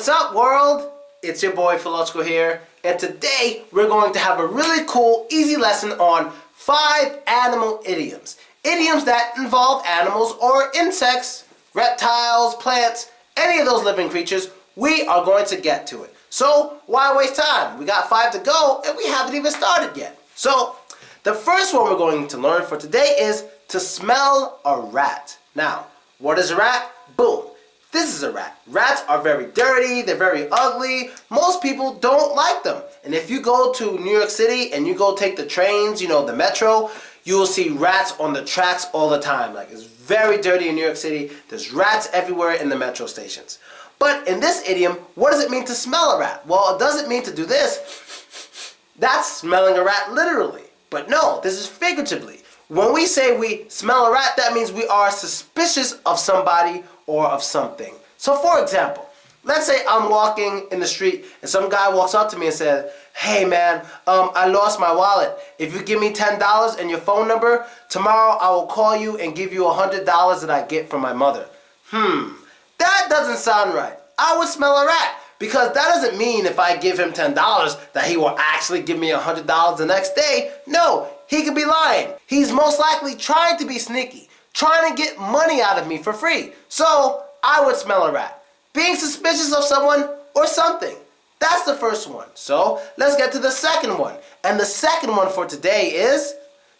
What's up, world? It's your boy Philosopher here, and today we're going to have a really cool, easy lesson on 5 animal idioms. Idioms that involve animals or insects, reptiles, plants, any of those living creatures. We are going to get to it. So why waste time? We got 5 to go, and we haven't even started yet. So the first one we're going to learn for today is to smell a rat. Now, what is a rat? Boom. This is a rat. Rats are very dirty, they're very ugly. Most people don't like them. And if you go to New York City and you go take the trains, the metro, you will see rats on the tracks all the time. Like, it's very dirty in New York City. There's rats everywhere in the metro stations. But in this idiom, what does it mean to smell a rat? Well, it doesn't mean to do this. That's smelling a rat literally. But no, this is figuratively. When we say we smell a rat, that means we are suspicious of somebody or of something. So for example, let's say I'm walking in the street and some guy walks up to me and says, "Hey man, I lost my wallet. If you give me $10 and your phone number, tomorrow I will call you and give you $100 that I get from my mother." That doesn't sound right. I would smell a rat, because that doesn't mean if I give him $10 that he will actually give me $100 the next day. No, he could be lying. He's most likely trying to be sneaky, trying to get money out of me for free. So I would smell a rat. Being suspicious of someone or something. That's the first one. So let's get to the second one. And the second one for today is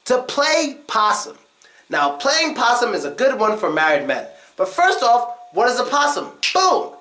to play possum. Now, playing possum is a good one for married men. But first off, what is a possum? Boom!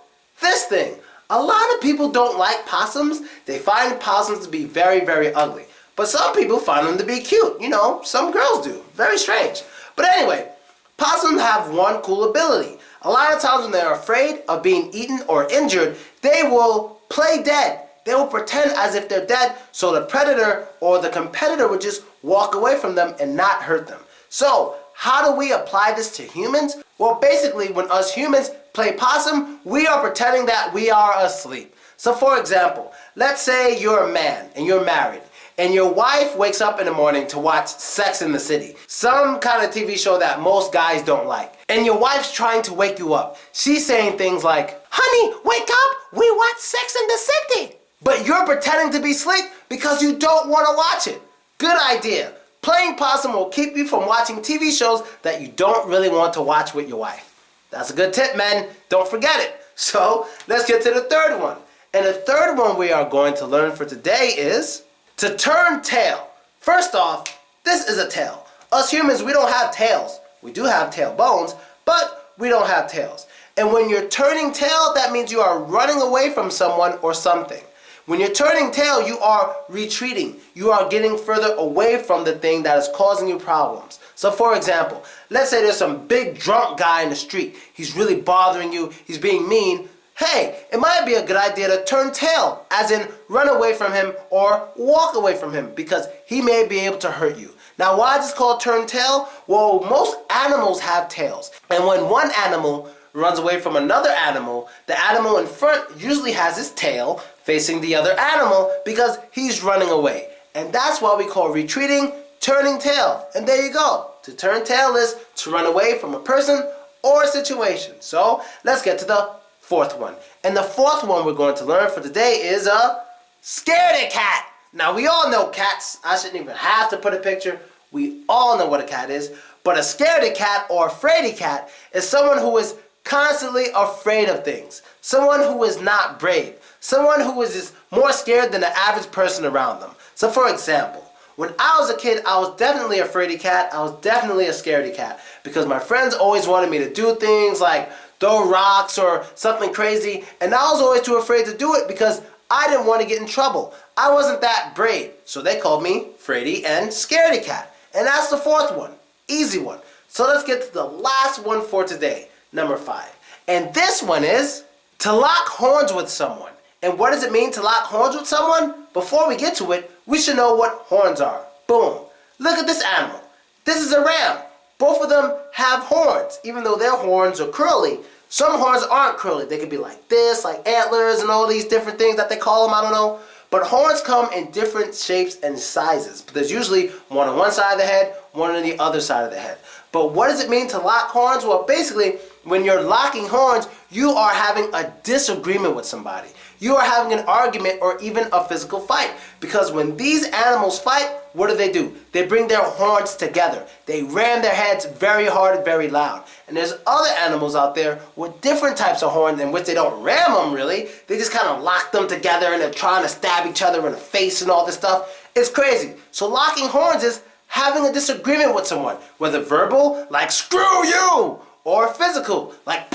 This thing. A lot of people don't like possums. They find possums to be very, very ugly. But some people find them to be cute. Some girls do. Very strange. But anyway, possums have one cool ability. A lot of times when they're afraid of being eaten or injured, they will play dead. They will pretend as if they're dead so the predator or the competitor would just walk away from them and not hurt them. So, how do we apply this to humans? Well, basically, when us humans play possum, we are pretending that we are asleep. So for example, let's say you're a man and you're married, and your wife wakes up in the morning to watch Sex in the City, some kind of TV show that most guys don't like. And your wife's trying to wake you up. She's saying things like, "Honey, wake up, we watch Sex in the City." But you're pretending to be asleep because you don't want to watch it. Good idea. Playing possum will keep you from watching TV shows that you don't really want to watch with your wife. That's a good tip, men. Don't forget it. So let's get to the third one. And the third one we are going to learn for today is to turn tail. First off, this is a tail. Us humans, we don't have tails. We do have tail bones, but we don't have tails. And when you're turning tail, that means you are running away from someone or something. When you're turning tail, you are retreating. You are getting further away from the thing that is causing you problems. So for example, let's say there's some big drunk guy in the street. He's really bothering you. He's being mean. Hey, it might be a good idea to turn tail, as in run away from him or walk away from him, because he may be able to hurt you. Now, why is this called turn tail? Well, most animals have tails. And when one animal runs away from another animal, the animal in front usually has his tail facing the other animal because he's running away. And that's why we call retreating turning tail. And there you go. To turn tail is to run away from a person or a situation. So let's get to the fourth one. And the fourth one we're going to learn for today is a scaredy cat. Now, we all know cats. I shouldn't even have to put a picture. We all know what a cat is. But a scaredy cat or a fraidy cat is someone who is constantly afraid of things. Someone who is not brave. Someone who is just more scared than the average person around them. So for example, when I was a kid, I was definitely a fraidy cat. I was definitely a scaredy cat, because my friends always wanted me to do things like throw rocks or something crazy, and I was always too afraid to do it because I didn't want to get in trouble. I wasn't that brave, so they called me fraidy and scaredy cat. And that's the fourth one. Easy one. So let's get to the last one for today, number 5. And this one is to lock horns with someone. And what does it mean to lock horns with someone? Before we get to it, we should know what horns are. Boom. Look at this animal. This is a ram. Both of them have horns, even though their horns are curly. Some horns aren't curly. They could be like this, like antlers and all these different things that they call them, I don't know. But horns come in different shapes and sizes. But there's usually one on one side of the head, one on the other side of the head. But what does it mean to lock horns? Well, basically, when you're locking horns, you are having a disagreement with somebody. You are having an argument or even a physical fight. Because when these animals fight, what do? They bring their horns together. They ram their heads very hard, very loud. And there's other animals out there with different types of horns in which they don't ram them really. They just kind of lock them together and they're trying to stab each other in the face and all this stuff. It's crazy. So locking horns is having a disagreement with someone. Whether verbal, like screw you, or physical, like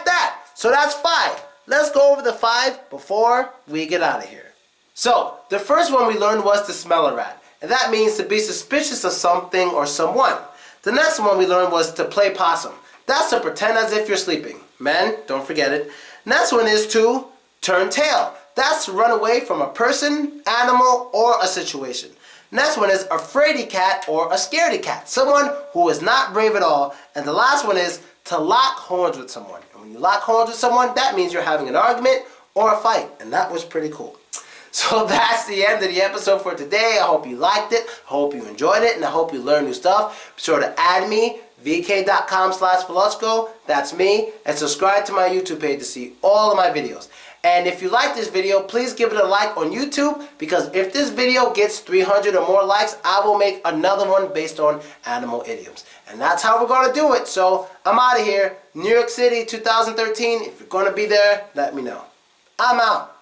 that. So that's 5. Let's go over the 5 before we get out of here. So, the first one we learned was to smell a rat. And that means to be suspicious of something or someone. The next one we learned was to play possum. That's to pretend as if you're sleeping. Men, don't forget it. Next one is to turn tail. That's to run away from a person, animal, or a situation. Next one is a fraidy cat or a scaredy cat. Someone who is not brave at all. And the last one is to lock horns with someone. And when you lock horns with someone, that means you're having an argument or a fight. And that was pretty cool. So that's the end of the episode for today. I hope you liked it. I hope you enjoyed it. And I hope you learned new stuff. Be sure to add me, vk.com/Veloczko. That's me. And subscribe to my YouTube page to see all of my videos. And if you like this video, please give it a like on YouTube, because if this video gets 300 or more likes, I will make another one based on animal idioms. And that's how we're going to do it. So I'm out of here. New York City 2013. If you're going to be there, let me know. I'm out.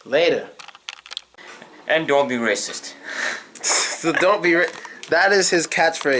Later. And don't be racist. So don't be that is his catchphrase.